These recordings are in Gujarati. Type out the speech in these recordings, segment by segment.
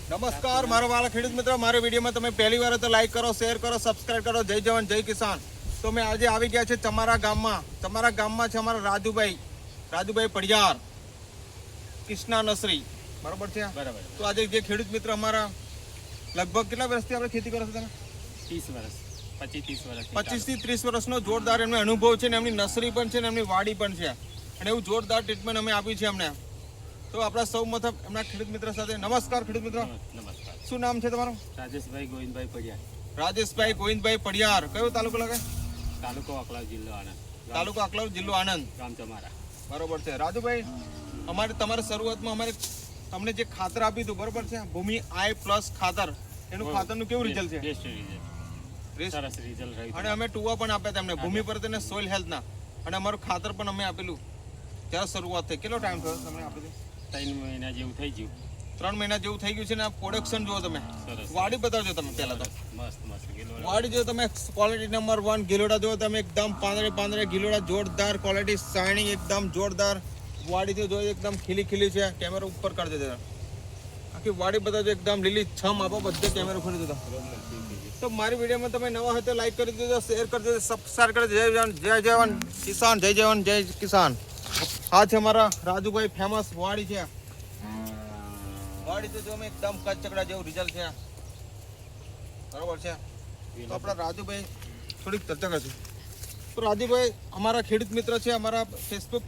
નમસ્કાર મારો વાલા ખેડૂત મિત્રો, મારા વિડીયોમાં તમે પહેલી વાર તો લાઈક કરો, શેર કરો, સબસ્ક્રાઇબ કરો. જય જવાન જય કિસાન. તો મેં આજે આવી ગયા છે તમારા ગામમાં છે અમારા રાજુભાઈ પડિયાર, કૃષ્ણા નર્સરી, બરોબર છે. બરાબર. તો આજે જે ખેડૂત મિત્ર અમારા લગભગ કેટલા વર્ષથી આપણે ખેતી કરો છો તમે? 30 વર્ષ, 25-30 વર્ષ, 25 થી 30 વર્ષનો જોરદાર એમનો અનુભવ છે ને એમની નર્સરી પણ છે ને એમની વાડી પણ છે અને એવું જોરદાર ટ્રીટમેન્ટ અમે આપી છે અમને. તો આપણા સૌ મતલબ એમના ખેડૂત મિત્ર સાથે નમસ્કાર ખેડૂત મિત્રો. નમસ્કાર. શું નામ છે તમારું? રાજેશભાઈ ગોવિંદભાઈ પડિયાર, રાજેશભાઈ ગોવિંદભાઈ પડિયાર. કયો તાલુકો લાગે? તાલુકો અકલાવ, જિલ્લો આણંદ. તાલુકો અકલાવ, જિલ્લો આણંદ. ગામ ચમારા. બરોબર છે. રાજુભાઈ, તમારી શરૂઆતમાં તમને જે ખાતર આપ્યું હતું, બરોબર છે, ભૂમિ આઈ પ્લસ ખાતર, એનું ખાતરનું કેવું રિઝલ્ટ છે? બેસ્ટ રિઝલ્ટ, સરસ રિઝલ્ટ રહ્યું. અને અમે ટુવા પણ આપ્યા તમને ભૂમિ પર તેને સોઇલ હેલ્થના, અને અમારું ખાતર પણ અમે આપેલું ત્યારે શરૂઆત થઈ. કેટલો ટાઈમ થયો તમને આપેલું? 3 મહિના જેવું થઈ ગયું. 3 મહિના જેવું થઈ ગયું છે ને. પ્રોડક્શન જુઓ તમે, સરસ. વાડી બતાવજો તમે પહેલા તો. મસ્ત ગિલોડા. વાડી જો તમે, ક્વોલિટી નંબર 1 ગિલોડા જો તમે, એકદમ પાંદડે ગિલોડા, જોરદાર ક્વોલિટી, શાઇનિંગ એકદમ જોરદાર. વાડી જો એકદમ ખીલી છે. કેમેરો ઉપર કરી દેજો, આખી વાડી બતાવજો એકદમ લીલી છમ. આપો બધે કેમેરો ખોલી દેજો. તો મારી વિડીયોમાં તમે નવા હોય તો લાઈક કરી દેજો, શેર કરી દેજો, સબસ્ક્રાઇબ કરી દેજો. જય જવાન કિસાન, જય જવાન જય કિસાન. આ છે અમારા રાજુભાઈ ફેમસ વાડી છે. વાડી તો જો એકદમ કચકડા જેવું રિઝલ્ટ છે, બરોબર છે. તો આપણા રાજુભાઈ થોડીક ચર્ચા કરશું. તો રાજુભાઈ અમારા ખેડૂત મિત્ર છે, અમારા ફેસબુક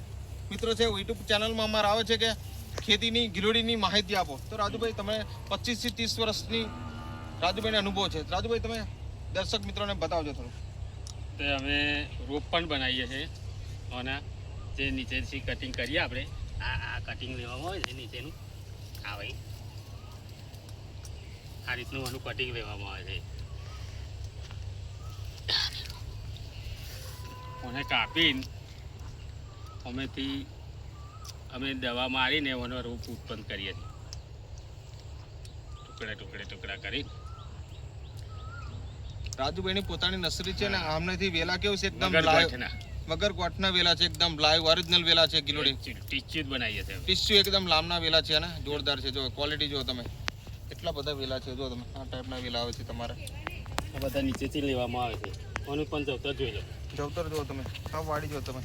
મિત્ર છે, યુટ્યુબ ચેનલમાં અમારા આવે છે કે ખેતીની ગિલોડીની માહિતી આપો. તો રાજુભાઈ તમે 25 થી 30 વર્ષની રાજુભાઈને અનુભવ છે. રાજુભાઈ તમે દર્શક મિત્રોને બતાવજો થોડું. તો અમે રોપ પણ બનાવીએ છીએ અને જે નીચેથી કટિંગ કરીએ આપણે, આ કટિંગ લેવામાં આવે છે નીચેનું, આ ભાઈ આ રીતનું આનું કટિંગ લેવામાં આવે છે. અને કાપીને અમે દવા મારીને એનો રોપ ઉત્પન્ન કરીએ છીએ, ટુકડા કરી. રાજુભાઈની પોતાની નર્સરી છે ને, આમનેથી વેલા કેવું છે, એકદમ વગર ગોઠના વેલા છે, એકદમ લાઈવ ઓરિજિનલ વેલા છે. ગિલોડી ટીસ્યુ જ બનાવીએ છીએ. ટીસ્યુ એકદમ લાંબના વેલા છે ને, જોરદાર છે. જો ક્વોલિટી જો તમે, એટલા બધા વેલા છે. જો તમે આ ટાઈપના વેલા આવે છે તમારે. આ બધા નીચેથી લેવામાં આવે છે. આનું પણ જવતર જોઈ લો. જવતર જો તમે, આ વાડી જો તમે.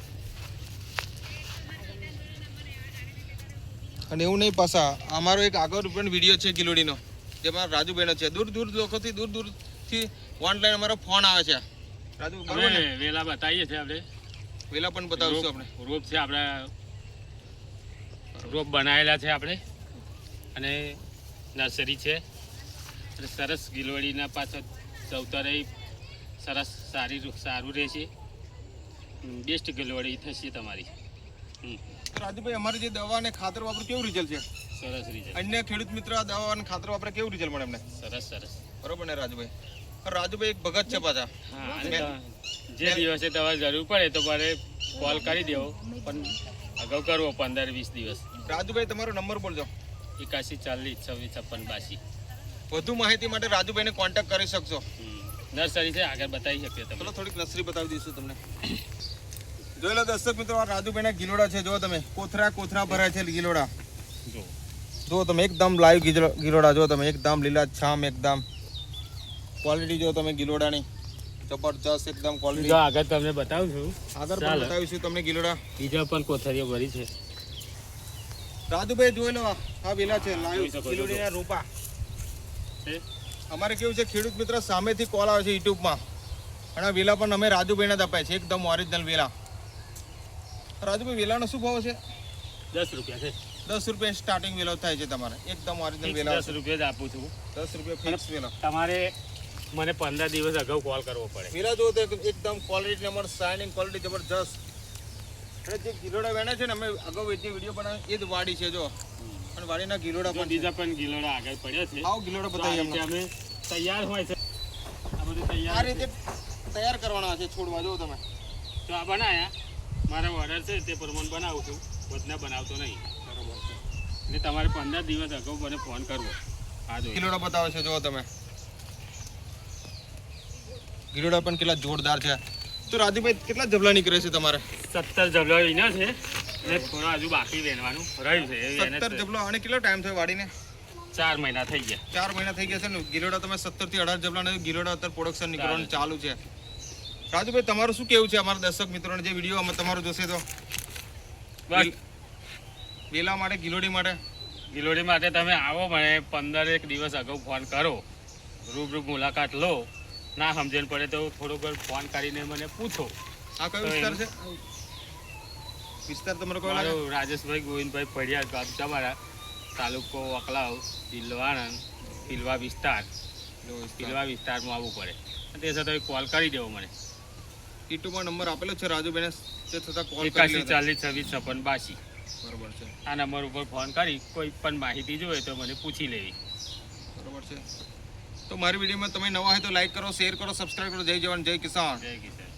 અને એવું નહીં, પાછા અમારો એક આગળ પણ વિડીયો છે ગિલોડીનો, જેમાં રાજુભાઈનો છે. દૂર દૂરથી ઓનલાઈન અમારો ફોન આવે છે. રાજુ વેલા બતાવીએ છીએ આપણે, વેલા પણ બતાવીશું આપણે. રોપ છે આપણે, રોપ બનાવેલા છે આપણે, અને નર્સરી છે. અને સરસ ગિલોડીના પાછળ ચવતરે સરસ સારું રહેશે. બેસ્ટ ગિલોડી થશે તમારી. રાજુભાઈ, અમારી જે દવા અને ખાતર વાપરે કેવું રિઝલ્ટ છે? સરસ રિઝલ્ટ. અન્ય ખેડૂત મિત્ર આ દવા અને ખાતર વાપરે કેવું રિઝલ્ટ મળે એમને? સરસ. બરોબર ને રાજુભાઈ? રાજુભાઈ એક ભગત છે પાછા. જે દિવસે દવા જરૂર પડે તો મારે કોલ કરી દેવો, પણ અગાઉ કરવો 15-20 દિવસ. રાજુભાઈ તમારો નંબર બોલજો. 81 40 26 56 82. વધુ માહિતી માટે રાજુભાઈને કોન્ટેક્ટ કરી શકશો. નર્સરી છે, આગળ બતાવી શકીએ તમે. ચલો થોડીક નર્સરી બતાવી દઈશું તમને. જોઈ લો દર્શક મિત્રો, આ રાજુભાઈના ગિલોડા છે. જો તમે, કોથરા ભરાય છે ગિલોડા. જો તમે એકદમ લાઈવ ગિલોડા જો તમે, એકદમ લીલા છામ, એકદમ ક્વોલિટી જો તમે ગિલોડાની જબરજસ્ત એકદમ ક્વોલિટી. આગળ તમને બતાવું છું, આગળ પણ બતાવીશું તમને ગિલોડા. બીજા પણ કોથરીઓ ભરી છે. રાજુભાઈ જોઈ લો, આ વેલા છે લાઈવ ગિલોડીના રૂપા. અમારે કેવું છે, ખેડૂત મિત્ર સામેથી કોલ આવે છે યુટ્યુબમાં, અને આ વેલા પણ અમે રાજુભાઈને જ અપાય છે, એકદમ ઓરિજિનલ વેલા. રાજુભાઈ, વેલાનો શું ભાવ છે? 10 રૂપિયા છે. 10 રૂપિયા સ્ટાર્ટિંગ વેલો થાય છે તમારે, એકદમ ઓરિજિનલ વેલા. 10 રૂપિયા જ આપું છું. 10 રૂપિયા ફિક્સ વેલા. તમારે મને 15 દિવસ અગાઉ કોલ કરવો પડે. વેલા જો તો એકદમ ક્વોલિટી નંબર, શાઇનિંગ ક્વોલિટી જબરજસ્ત. અને જે ગિલોડા વેણે છે ને, અમે અગાઉ જે વિડીયો બનાવ્યો એ જ વાડી છે જો. અને વાડીના ગિલોડા પણ બીજા પણ ગિલોડા આગળ પડ્યા છે. આવો ગિલોડા બતાવીએ અમે તૈયાર હોય છે. આ બધું તૈયાર, આ રીતે તૈયાર કરવાના છે છોડવા. જો તમે તો આ બનાયા, મારા ઓર્ડર છે તે પ્રમાણે બનાવું છું, વધના બનાવતો નહીં. બરોબર છે. એટલે તમારે 15 દિવસ અગાઉ મને ફોન કરવો. આ જો ગિલોડા બતાવે છે જો તમે, ગિલોડા પણ કેટલા જોરદાર છે. તો રાજુભાઈ, કેટલા જબલા નીકળે છે તમારે? 17 જબલા વિના છે. એટલે થોડું હજુ બાકી વેણવાનું રહ્યું છે એ એને 17 જબલા. અને કેટલો ટાઈમ થયો વાડીને? 4 મહિના થઈ ગયા. 4 મહિના થઈ ગયા છે ને. ગિલોડા તમે 17 થી 18 જબલા ગિલોડા અત્યારે પ્રોડક્શન નીકળવાનું ચાલુ છે. રાજુભાઈ તમારું શું કેવું છે અમારા દર્શક મિત્રોને જે વિડીયો તમારું જોશે તો? બસ વેલા માટે, ગિલોડી માટે? ગિલોડી માટે તમે આવો, મને 15 દિવસ અગાઉ ફોન કરો, રૂબરૂ મુલાકાત લો. ના સમજણ પડે તો થોડો ઘર ફોન કરીને મને પૂછો. આ કયો વિસ્તાર છે? વિસ્તાર તમારો કયો લાગે? મારો રાજેશભાઈ ગોવિંદભાઈ પડિયા, ગામ તમારા, તાલુકો વકલાવ, જિલ્લો આણંદ, પિલવા વિસ્તાર. પિલવા વિસ્તારમાં આવવું પડે. તે છતાં કોલ કરી દેવો મને. યુટ્યુબમાં નંબર આપેલો છે રાજુભાઈને, તે છતાં કોલ 81 40 26 56 82. બરોબર છે. આ નંબર ઉપર ફોન કરી કોઈ પણ માહિતી જોઈએ તો મને પૂછી લેવી. બરોબર છે. તો મારી વિડીયોમાં તમે નવા હોય તો લાઈક કરો, શેર કરો, સબસ્ક્રાઈબ કરો. જય જવાન, જય કિસાન. જય કિશન.